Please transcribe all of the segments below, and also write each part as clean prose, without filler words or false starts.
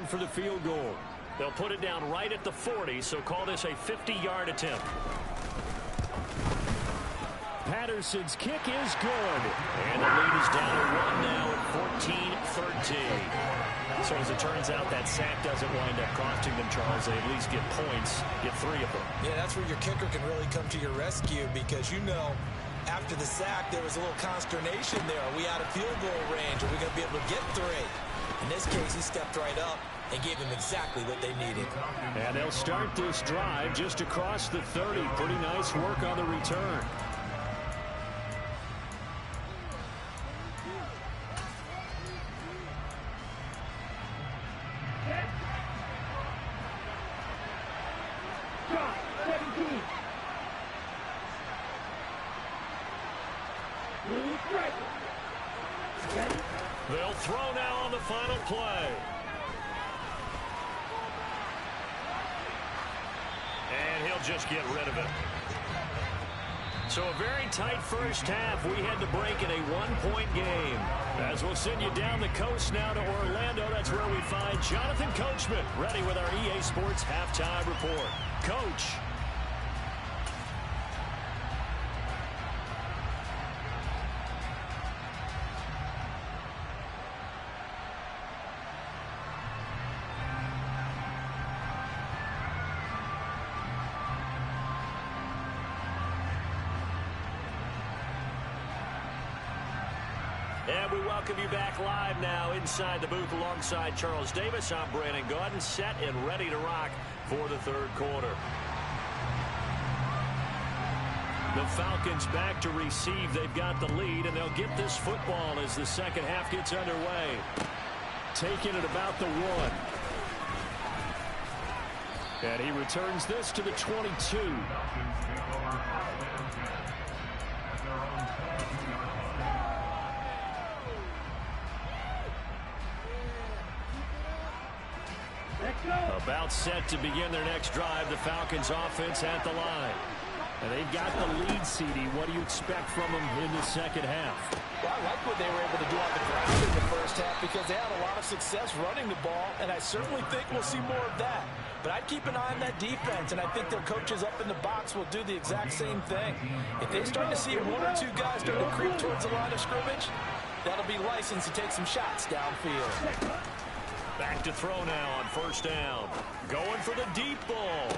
going for the field goal. They'll put it down right at the 40, so call this a 50-yard attempt. Patterson's kick is good. And the lead is down to 1 now at 14-13. So as it turns out, that sack doesn't wind up costing them, Charles. They at least get points, get 3 of them. Yeah, that's where your kicker can really come to your rescue, because after the sack, there was a little consternation there. Are we out of field goal range? Are we going to be able to get 3? In this case, he stepped right up and gave them exactly what they needed. And they'll start this drive just across the 30. Pretty nice work on the return. They'll throw now on the final play. And he'll just get rid of it. So a very tight first half. We had to break in a 1-point game. As we'll send you down the coast now to Orlando, that's where we find Jonathan Coachman, ready with our EA Sports Halftime Report. Coach. And we welcome you back live now inside the booth alongside Charles Davis. I'm Brandon Gaudin, set and ready to rock for the third quarter. The Falcons back to receive. They've got the lead, and they'll get this football as the second half gets underway. Taking it about the 1. And he returns this to the 22. About set to begin their next drive. The Falcons offense at the line. And they've got the lead, CD. What do you expect from them in the second half? Well, I like what they were able to do on the ground in the first half, because they had a lot of success running the ball, and I certainly think we'll see more of that. But I'd keep an eye on that defense, and I think their coaches up in the box will do the exact same thing. If they start to see 1 or 2 guys start to creep towards the line of scrimmage, that'll be license to take some shots downfield. Back to throw now on first down. Going for the deep ball.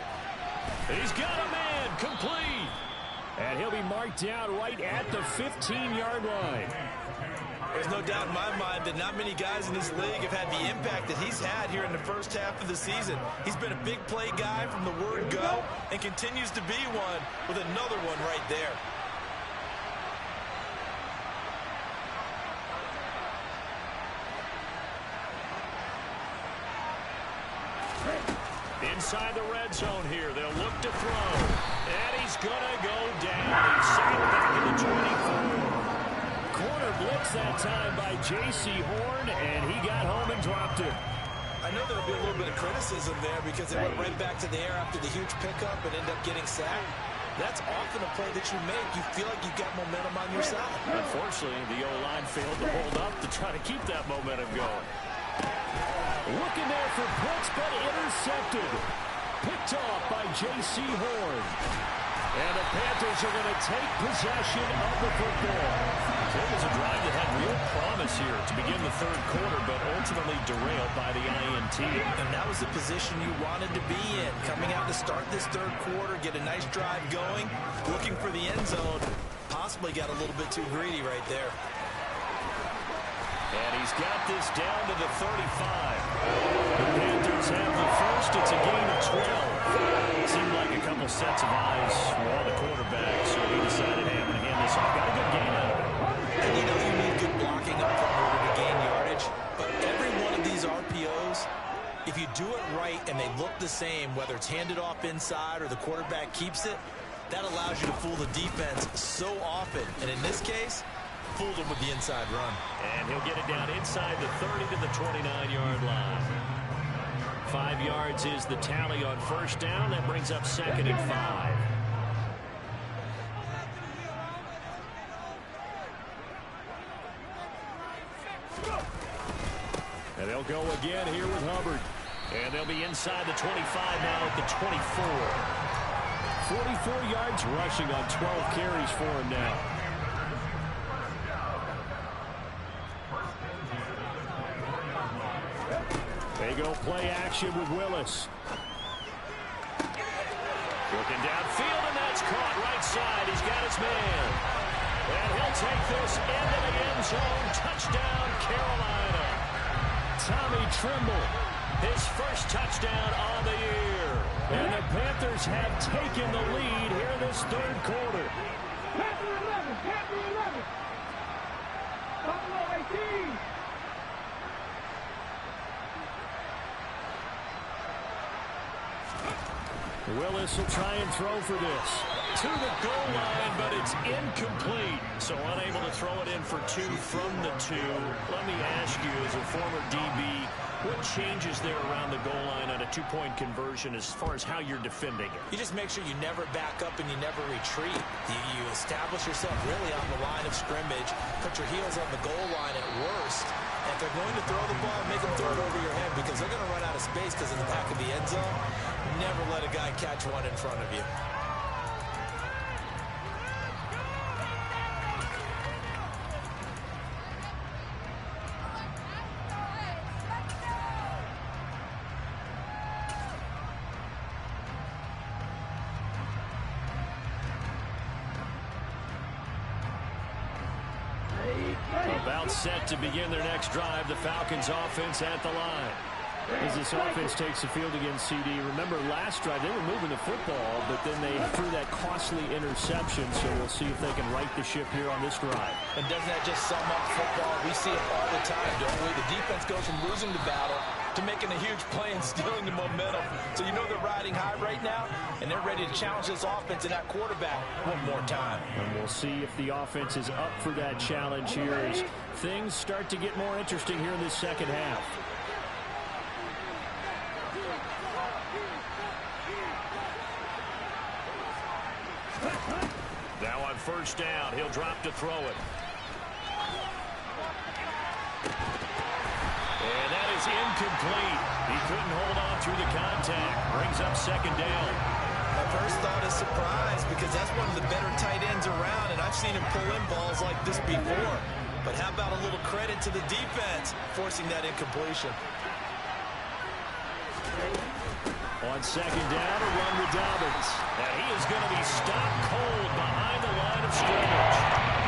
He's got a man, complete. And he'll be marked down right at the 15-yard line. There's no doubt in my mind that not many guys in this league have had the impact that he's had here in the first half of the season. He's been a big play guy from the word go and continues to be one with another one right there. Inside the red zone here, they'll look to throw. And he's going to go down. He's sailed back to the 24. Corner blitz that time by J.C. Horn, and he got home and dropped it. I know there'll be a little bit of criticism there because they went right back to the air after the huge pickup and end up getting sacked. That's often a play that you make. You feel like you've got momentum on your side. Unfortunately, the O-line failed to hold up to try to keep that momentum going. Looking there for Pitts, but intercepted. Picked off by J.C. Horn. And the Panthers are going to take possession of the football. It was a drive that had real promise here to begin the third quarter, but ultimately derailed by the INT. And that was the position you wanted to be in. Coming out to start this third quarter, get a nice drive going, looking for the end zone. Possibly got a little bit too greedy right there. And he's got this down to the 35. The Panthers have the first. It's a gain of 12. It seemed like a couple sets of eyes were on the quarterback, so he decided, hey, I'm going to hand this off. Got a good gain out of it. And you know you need good blocking up front in order to gain yardage. But every one of these RPOs, if you do it right and they look the same, whether it's handed off inside or the quarterback keeps it, that allows you to fool the defense so often. And in this case, fooled him with the inside run. And he'll get it down inside the 30 to the 29-yard line. 5 yards is the tally on first down. That brings up 2nd and 5. And they'll go again here with Hubbard. And they'll be inside the 25 now at the 24. 44 yards rushing on 12 carries for him now. They go play action with Willis. Looking downfield, and that's caught right side. He's got his man. And he'll take this into the end zone. Touchdown, Carolina. Tommy Tremble, his first touchdown on the year. And the Panthers have taken the lead here in this third quarter. Panther 11, Panther 11. Buffalo 18. Willis will try and throw for this. To the goal line, but it's incomplete. So unable to throw it in for two from the two. Let me ask you, as a former DB, what changes there around the goal line on a two-point conversion as far as how you're defending it? You just make sure you never back up and you never retreat. You establish yourself really on the line of scrimmage, put your heels on the goal line at worst. And if they're going to throw the ball, make them throw it over your head because they're going to run out of space because in the back of the end zone, never let a guy catch one in front of you. About set to begin their next drive, the Falcons offense at the line. As this offense takes the field against CD, remember last drive they were moving the football, but then they threw that costly interception, so we'll see if they can right the ship here on this drive. And doesn't that just sum up football? We see it all the time, don't we? The defense goes from losing the battle to making a huge play and stealing the momentum. So you know they're riding high right now, and they're ready to challenge this offense and that quarterback one more time. And we'll see if the offense is up for that challenge here as things start to get more interesting here in this second half. Now on first down, he'll drop to throw it. And that is incomplete. He couldn't hold on through the contact. Brings up second down. My first thought is surprise because that's one of the better tight ends around, and I've seen him pull in balls like this before. But how about a little credit to the defense forcing that incompletion? On second down, a run with Dobbins. And he is going to be stopped cold behind the line of scrimmage.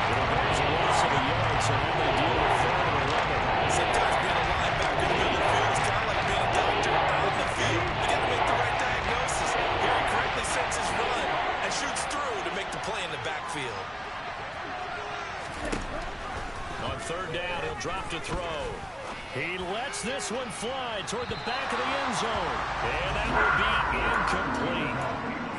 Well, there's a loss of a yard, so now they deal with 3rd and 11. Sometimes being a linebacker in the middle of the field is kind of like being a doctor out in the field. You got to make the right diagnosis. Here he correctly sets his run and shoots through to make the play in the backfield. On third down, he'll drop to throw. He lets this one fly toward the back of the end zone. And that will be incomplete.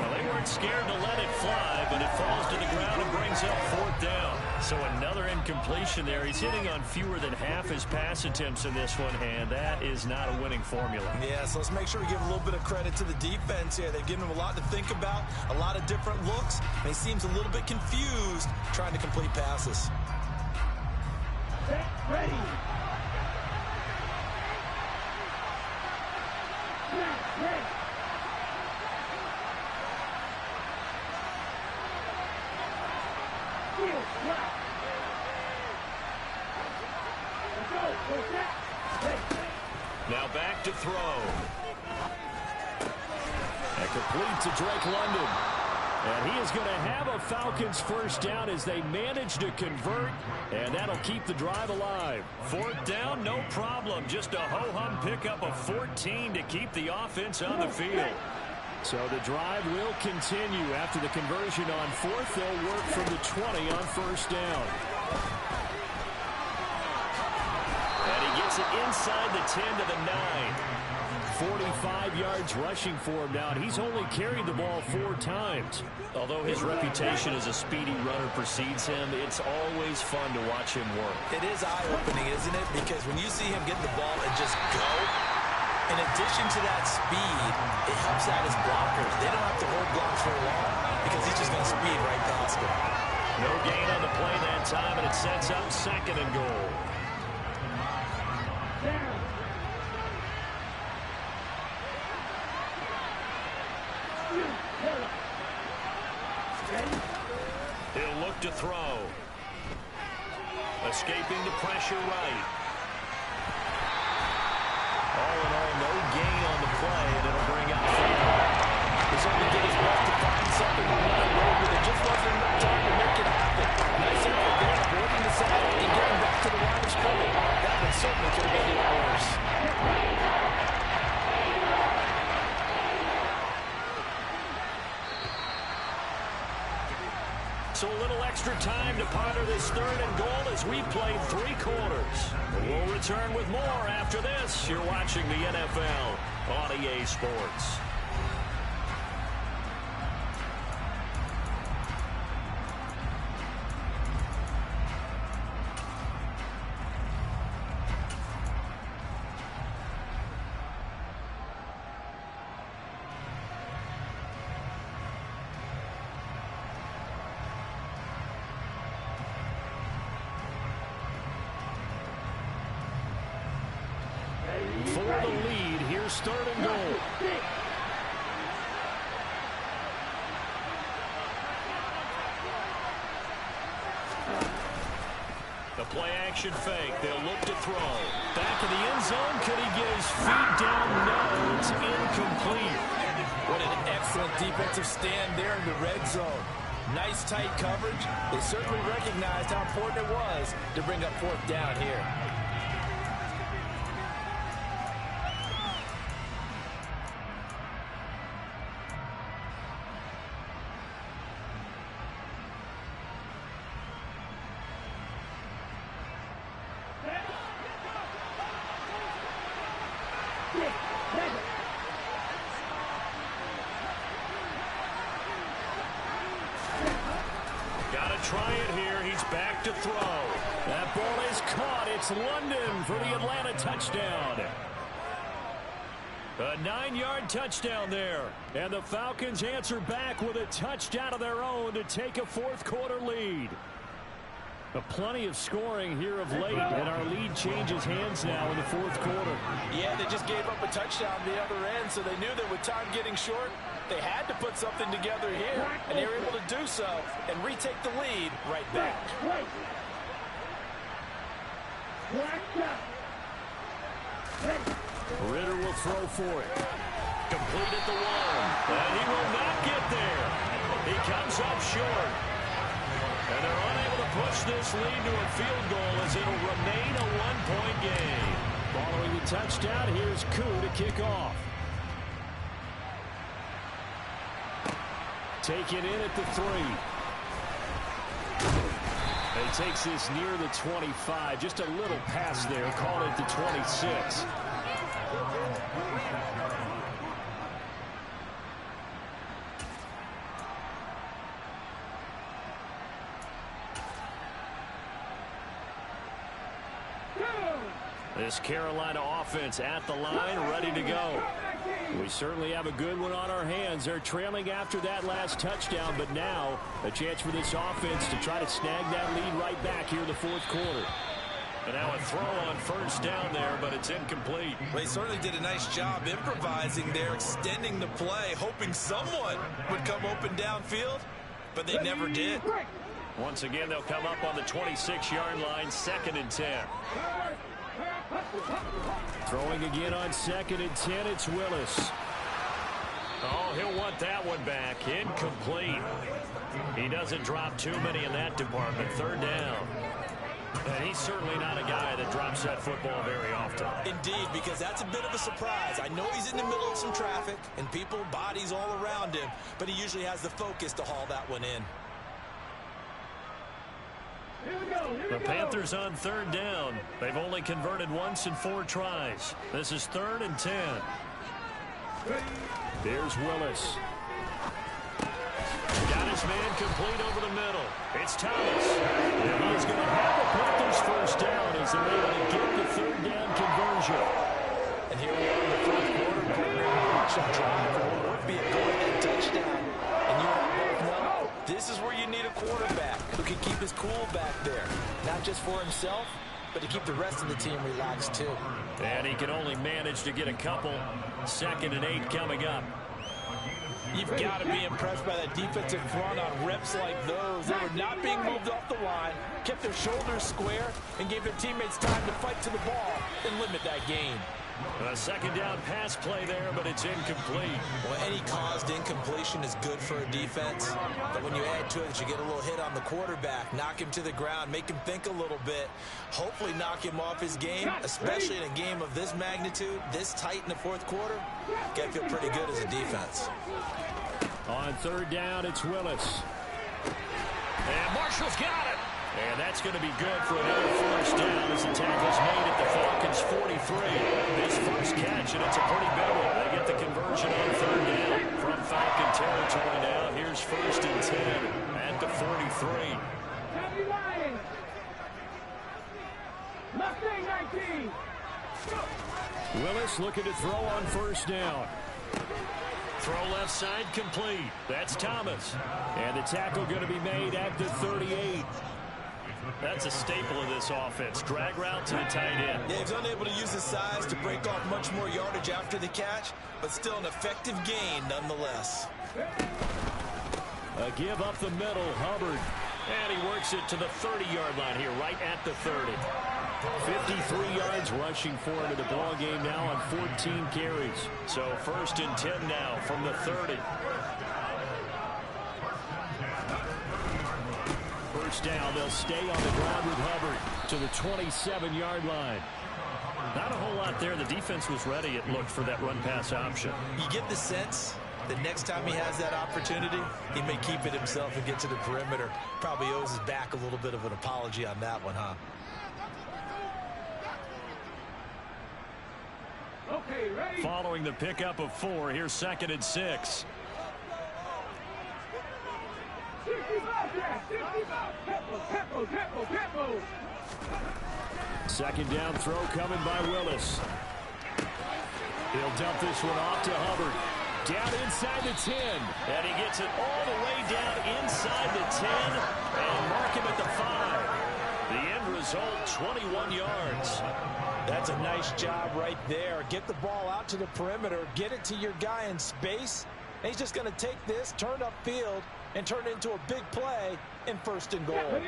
Well, they weren't scared to let it fly, but it falls to the ground and brings up 4th down. So another incompletion there. He's hitting on fewer than half his pass attempts in this one, and that is not a winning formula. Yeah, so let's make sure we give a little bit of credit to the defense here. They've given him a lot to think about, a lot of different looks, and he seems a little bit confused trying to complete passes. Set, ready. Now back to throw. And complete to Drake London. And he is going to have a Falcons first down as they manage to convert, and that'll keep the drive alive. 4th down, no problem. Just a ho-hum pickup of 14 to keep the offense on the field. So the drive will continue. After the conversion on 4th, they'll work from the 20 on first down. And he gets it inside the 10 to the 9. 45 yards rushing for him now, and he's only carried the ball 4 times. Although his reputation as a speedy runner precedes him, it's always fun to watch him work. It is eye-opening, isn't it? Because when you see him get the ball and just go, in addition to that speed, it helps out his blockers. They don't have to hold blocks for long because he's just going to speed right past them. No gain on the play that time, and it sets up 2nd and goal. He'll look to throw. Escaping the pressure right. All in all, no gain on the play, and it'll bring up third. He's only did his best to find something on that road, but there just wasn't enough time to make it happen. Nice effort there, avoiding the sack and getting back to the line of scrimmage. That one certainly could have made it worse. So a little extra time to ponder this third and goal as we play 3 quarters. We'll return with more after this. You're watching the NFL on EA Sports. For the lead, here's third and goal. The play action fake. They'll look to throw. Back in the end zone. Could he get his feet down? No, it's incomplete. What an excellent defensive stand there in the red zone. Nice tight coverage. They certainly recognized how important it was to bring up fourth down here. Try it here. He's back to throw. That ball is caught. It's London for the Atlanta touchdown. A 9-yard touchdown there. And the Falcons answer back with a touchdown of their own to take a fourth-quarter lead. Plenty of scoring here of late, and our lead changes hands now in the fourth quarter. Yeah, they just gave up a touchdown at the other end, so they knew that with time getting short, they had to put something together here, and they were able to do so and retake the lead right back. Ritter will throw for it. Complete at the 1, and he will not get there. He comes up short. And they're unable to push this lead to a field goal as it'll remain a 1-point game. Following the touchdown, here's Koo to kick off. Take it in at the 3. He takes this near the 25. Just a little pass there. Call it the 26. This Carolina offense at the line, ready to go. We certainly have a good one on our hands. They're trailing after that last touchdown, but now a chance for this offense to try to snag that lead right back here in the fourth quarter. And now a throw on first down there, but it's incomplete. They certainly did a nice job improvising there, extending the play, hoping someone would come open downfield, but they never did. Once again, they'll come up on the 26-yard line, 2nd and 10. Throwing again on 2nd and 10, it's Willis. Oh, he'll want that one back. Incomplete. He doesn't drop too many in that department. 3rd down. And he's certainly not a guy that drops that football very often. Indeed, because that's a bit of a surprise. I know he's in the middle of some traffic and people, bodies all around him, but he usually has the focus to haul that one in. The Panthers on 3rd down. They've only converted once in 4 tries. This is 3rd and 10. Here's Willis. Got his man complete over the middle. It's Thomas. And he is going to have the Panthers first down as they're able to get the 3rd down conversion. And here we are in the fourth quarter. Shot drive for what would be a go-ahead touchdown. And you and I both know this is where you need a quarterback who can keep his cool back there. Not just for himself, but to keep the rest of the team relaxed too. And he can only manage to get a couple. 2nd and 8 coming up. You've got to be impressed by that defensive front on reps like those. They were not being moved off the line, kept their shoulders square, and gave their teammates time to fight to the ball and limit that gain. A second down pass play there, but it's incomplete. Well, any caused incompletion is good for a defense. But when you add to it that you get a little hit on the quarterback, knock him to the ground, make him think a little bit, hopefully knock him off his game, especially in a game of this magnitude, this tight in the fourth quarter, got to feel pretty good as a defense. On third down, it's Willis. And Marshall's got it. And that's going to be good for another first down as the tackle's made at the Falcons' 43. This first catch, and it's a pretty big one. They get the conversion on third down from Falcon territory now. Here's first and 10 at the 43. Happy Lions. Mustang 19. Willis looking to throw on first down. Throw left side complete. That's Thomas. And the tackle going to be made at the 38. That's a staple of this offense. Drag route to the tight end. Yeah, he's unable to use his size to break off much more yardage after the catch, but still an effective gain nonetheless. A give up the middle, Hubbard. And he works it to the 30-yard line here, right at the 30. 53 yards rushing for him in the ball game now on 14 carries. So first and 10 now from the 30. First down, they'll stay on the ground with Hubbard to the 27-yard line. Not a whole lot there. The defense was ready, it looked, for that run-pass option. You get the sense that next time he has that opportunity, he may keep it himself and get to the perimeter. Probably owes his back a little bit of an apology on that one, huh? Okay, ready. Following the pickup of 4, here's second and 6. 65, Jack. 65. Tempo. Second down throw coming by Willis. He'll dump this one off to Hubbard. Down inside the 10. And he gets it all the way down inside the 10. And mark him at the 5. The end result, 21 yards. That's a nice job right there. Get the ball out to the perimeter, get it to your guy in space, and he's just going to take this, turn upfield, and turn it into a big play in first and goal.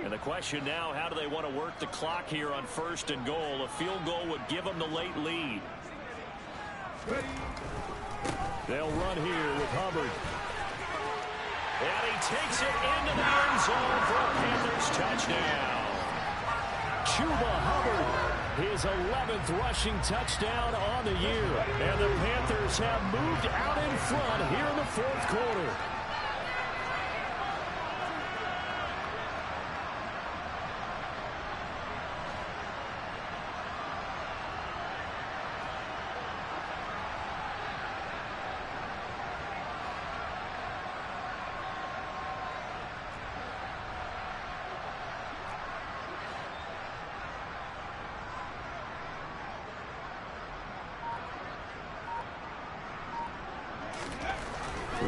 And the question now, how do they want to work the clock here on first and goal? A field goal would give them the late lead. They'll run here with Hubbard. And he takes it into the end zone for a Panthers touchdown. Chuba Hubbard, his 11th rushing touchdown on the year. And the Panthers have moved out in front here in the fourth quarter.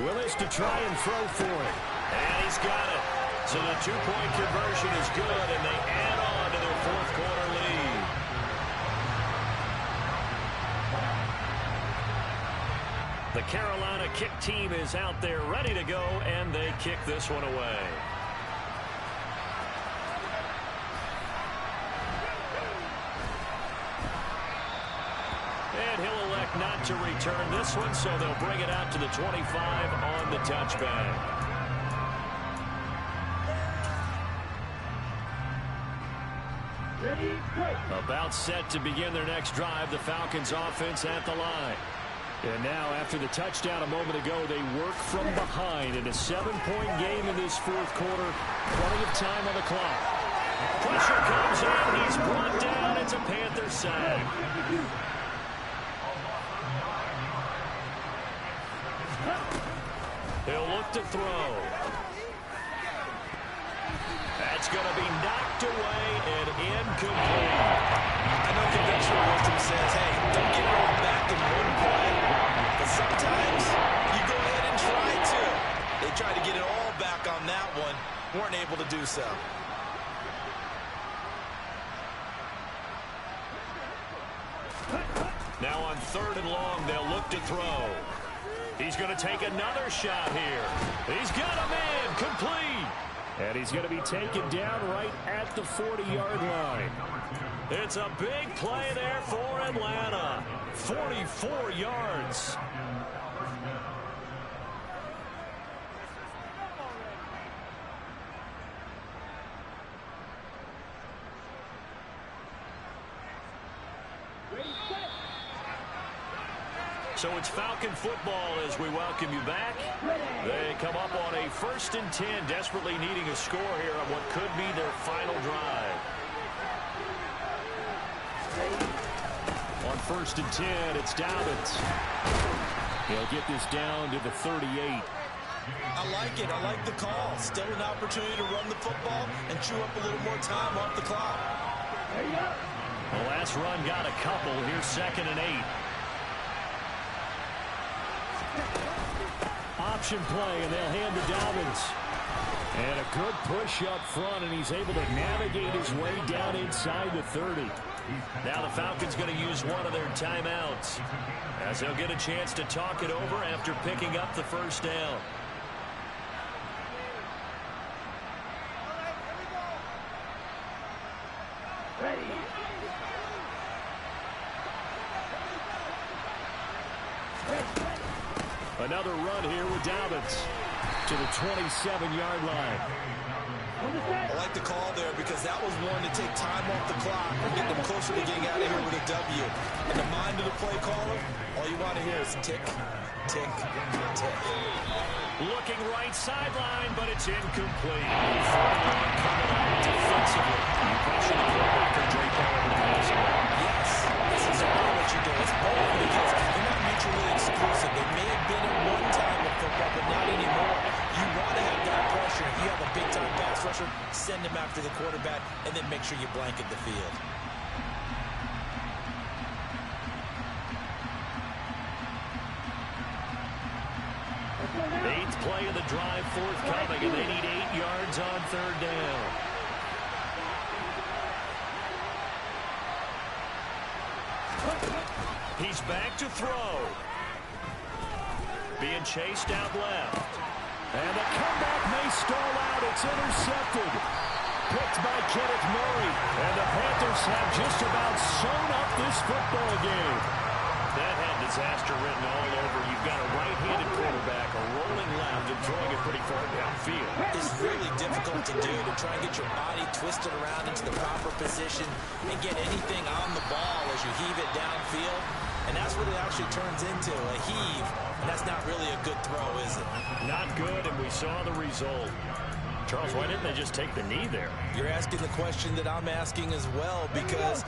Willis to try and throw for it. And he's got it. So the two-point conversion is good, and they add on to their fourth quarter lead. The Carolina kick team is out there ready to go, and they kick this one away. And he'll elect not to return this one, so they'll bring it out to the 25 on the touchback. About set to begin their next drive, the Falcons offense at the line. And now, after the touchdown a moment ago, they work from behind in a 7-point game in this fourth quarter. Plenty of time on the clock. Pressure comes in. He's brought down. It's a Panther sack. He'll look to throw. That's going to be knocked away and incomplete. I know conventional wisdom says, hey, don't get it all back in one play. But sometimes you go ahead and try to. They tried to get it all back on that one. Weren't able to do so. Now on third and long, they'll look to throw. He's going to take another shot here. He's got a man complete. And he's going to be taken down right at the 40-yard line. It's a big play there for Atlanta. 44 yards. So it's Falcon football as we welcome you back. They come up on a 1st and 10, desperately needing a score here on what could be their final drive. On 1st and 10, it's Dobbins. He'll get this down to the 38. I like it. I like the call. Still an opportunity to run the football and chew up a little more time off the clock. The last run got a couple. Here's 2nd and 8. Option play, and they'll hand to Dobbins. And a good push up front, and he's able to navigate his way down inside the 30. Now the Falcons going to use one of their timeouts, as they'll get a chance to talk it over after picking up the 1st down. Another run here with Dobbins to the 27-yard line. I like the call there because that was one to take time off the clock and get them closer to getting out of here with a W. In the mind of the play caller, all you want to hear is tick, tick, tick. Looking right sideline, but it's incomplete. Coming out defensively. You question the quarterback, Drake Bell, yes, this is all what you do. It's both because they're not mutually exclusive. They may have been at one time in football, but not anymore. You want to have that pressure. If you have a big-time pass rusher, send him after the quarterback, and then make sure you blanket the field. Eighth play of the drive forthcoming, and they need 8 yards on 3rd down. He's back to throw. Being chased out left. And the comeback may stall out. It's intercepted. Picked by Kenneth Murray. And the Panthers have just about sewn up this football game. That had disaster written all over. You've got a right-handed quarterback, a rolling left, and throwing it pretty far downfield. It's really difficult to do, to try and get your body twisted around into the proper position and get anything on the ball as you heave it downfield. And that's what it actually turns into, a heave. And that's not really a good throw, is it? Not good, and we saw the result. Charles, why didn't they just take the knee there? You're asking the question that I'm asking as well, because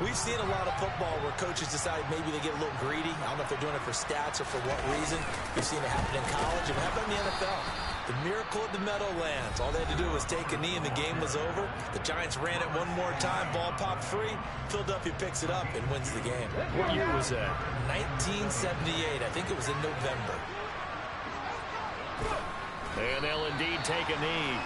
we've seen a lot of football where coaches decide maybe they get a little greedy. I don't know if they're doing it for stats or for what reason. We've seen it happen in college and happen in the NFL. The miracle of the Meadowlands. All they had to do was take a knee and the game was over. The Giants ran it one more time. Ball popped free. Philadelphia picks it up and wins the game. What year was that? 1978. I think it was in November. And they'll indeed take a knee.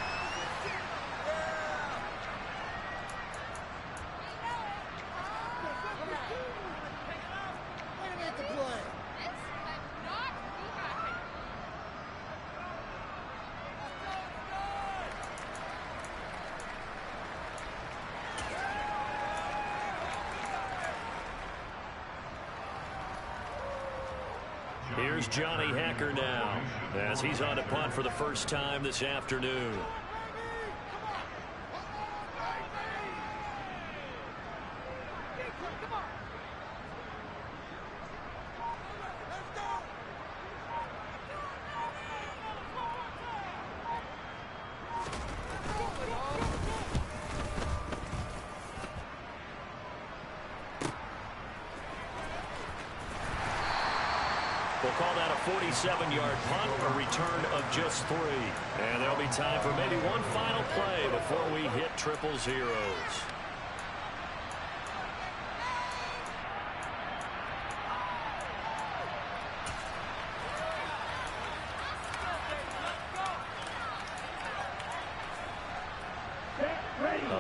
Here's Johnny Hekker now, as he's on to punt for the first time this afternoon. We'll call that a 47-yard punt, a return of just 3. And there'll be time for maybe one final play before we hit triple zeros.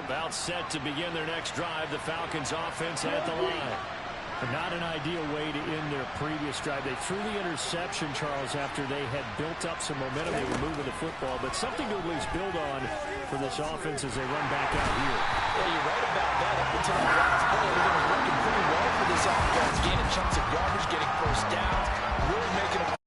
About set to begin their next drive, the Falcons offense at the line. Not an ideal way to end their previous drive. They threw the interception, Charles, after they had built up some momentum. They were moving the football, but something to at least build on for this offense as they run back out here. Yeah, you're right about that. Up until that last play, everything was working pretty well for this offense, gaining chunks of yardage, getting first downs, really making a